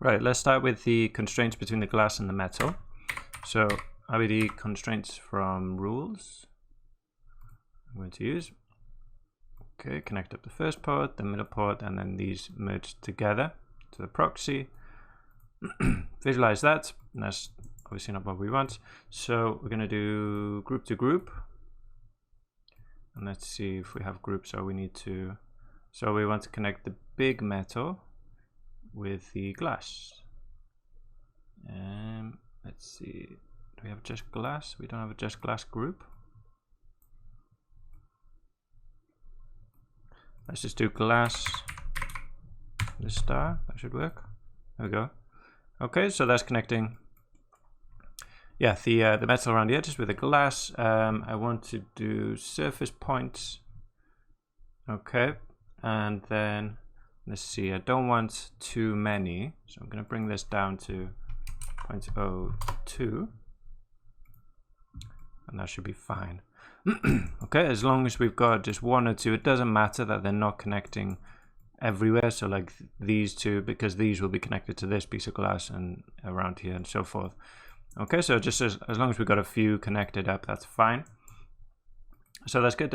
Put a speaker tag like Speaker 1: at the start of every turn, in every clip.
Speaker 1: Right, let's start with the constraints between the glass and the metal. So IBD constraints from rules I'm going to use. Okay, connect up the first port, the middle port, and then these merge together to the proxy. Visualize that, and that's obviously not what we want. So we're going to do group to group. And let's see if we have groups. So we want to connect the big metal with the glass. Let's see, do we have just glass? We don't have a just glass group. Let's just do glass, the star, that should work. There we go. Okay, so that's connecting, yeah, the metal around the edges with the glass. I want to do surface points. Okay, and then let's see, I don't want too many, so I'm going to bring this down to 0.02, and that should be fine. Okay, as long as we've got just one or two, it doesn't matter that they're not connecting everywhere. So like these two, because these will be connected to this piece of glass and around here and so forth. Okay, so just as long as we've got a few connected up, that's fine. So that's good.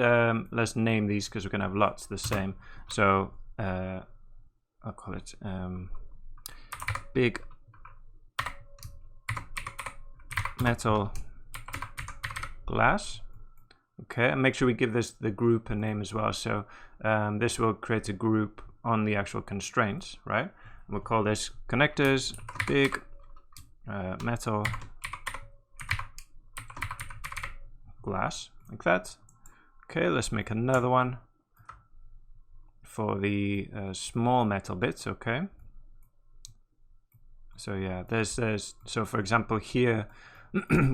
Speaker 1: Let's name these because we're going to have lots the same. So I'll call it big metal glass. Okay, and make sure we give this the group a name as well. So this will create a group on the actual constraints, right? And we'll call this connectors big metal glass, like that. Okay, let's make another one for the small metal bits. Okay, so yeah, there's so for example here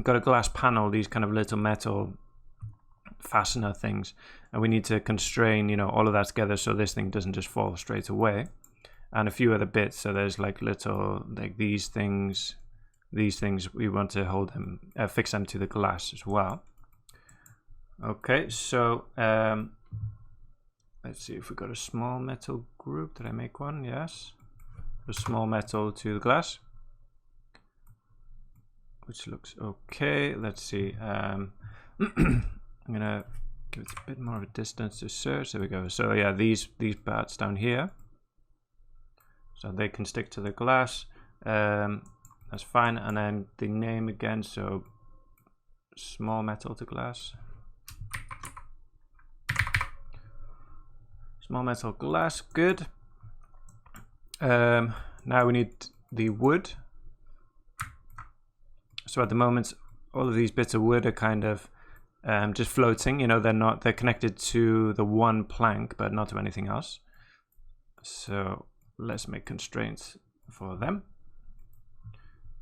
Speaker 1: got a glass panel, these kind of little metal fastener things, and we need to constrain, you know, all of that together so this thing doesn't just fall straight away, and a few other bits. So there's like little, like these things we want to hold them, fix them to the glass as well. Okay, so let's see if we got a small metal group. Did I make one? Yes, a small metal to the glass, which looks okay. Let's see. I'm gonna give it a bit more of a distance to search. There we go. So yeah, these parts down here, so they can stick to the glass. That's fine. And then the name again. So small metal to glass. Small metal glass. Good. Now we need the wood. So at the moment, all of these bits of wood are kind of just floating, you know, they're connected to the one plank, but not to anything else. So let's make constraints for them.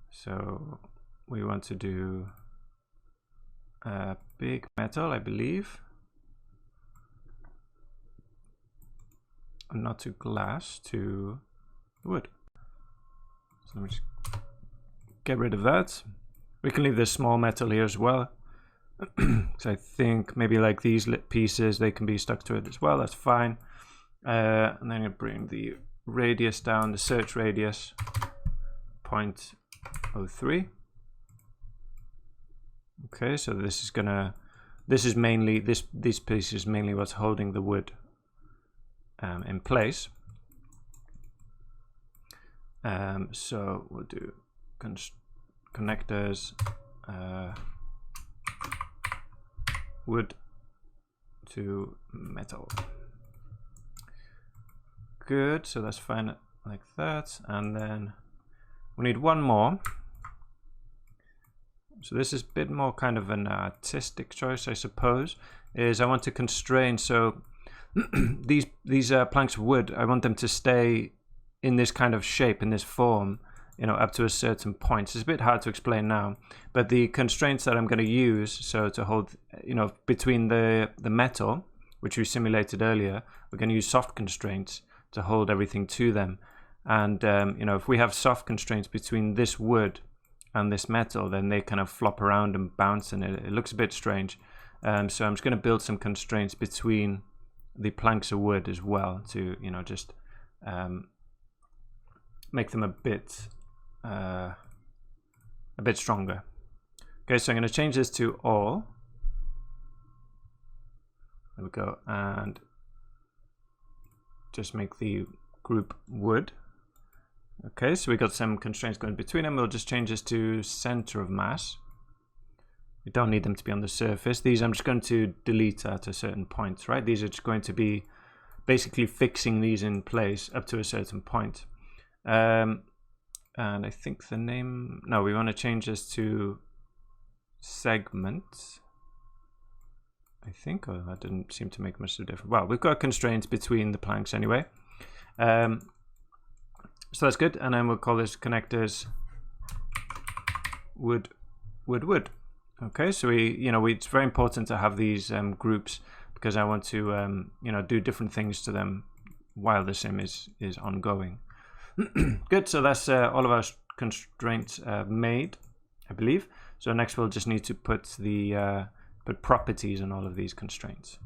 Speaker 1: So we want to do big metal, I believe, and not to glass, to wood. So let me just get rid of that. We can leave this small metal here as well. So I think maybe like these lit pieces, they can be stuck to it as well. That's fine. And then you bring the radius down, the search radius 0.03. Okay, so this is mainly this piece is mainly what's holding the wood in place. So we'll do connectors wood to metal. Good, so that's fine like that. And then we need one more. So this is a bit more kind of an artistic choice, I suppose. Is I want to constrain, so these planks of wood, I want them to stay in this kind of shape, in this form, you know, up to a certain point. It's a bit hard to explain now, but the constraints that I'm going to use, so to hold, you know, between the metal, which we simulated earlier, we're going to use soft constraints to hold everything to them. And you know, if we have soft constraints between this wood and this metal, then they kind of flop around and bounce, and it looks a bit strange. So I'm just going to build some constraints between the planks of wood as well to, you know, just make them a bit stronger. Okay, so I'm going to change this to all. There we go, and just make the group wood. Okay, so we got some constraints going between them. We'll just change this to center of mass. We don't need them to be on the surface. These I'm just going to delete at a certain point, right? These are just going to be basically fixing these in place up to a certain point. And I think the name, no, we want to change this to segment. I think, oh, that didn't seem to make much of a difference. Well, we've got constraints between the planks anyway. So that's good, and then we'll call this connectors wood. Okay, so it's very important to have these groups because I want to do different things to them while the sim is ongoing. Good, so that's all of our constraints made, I believe. So next we'll just need to put the put properties on all of these constraints.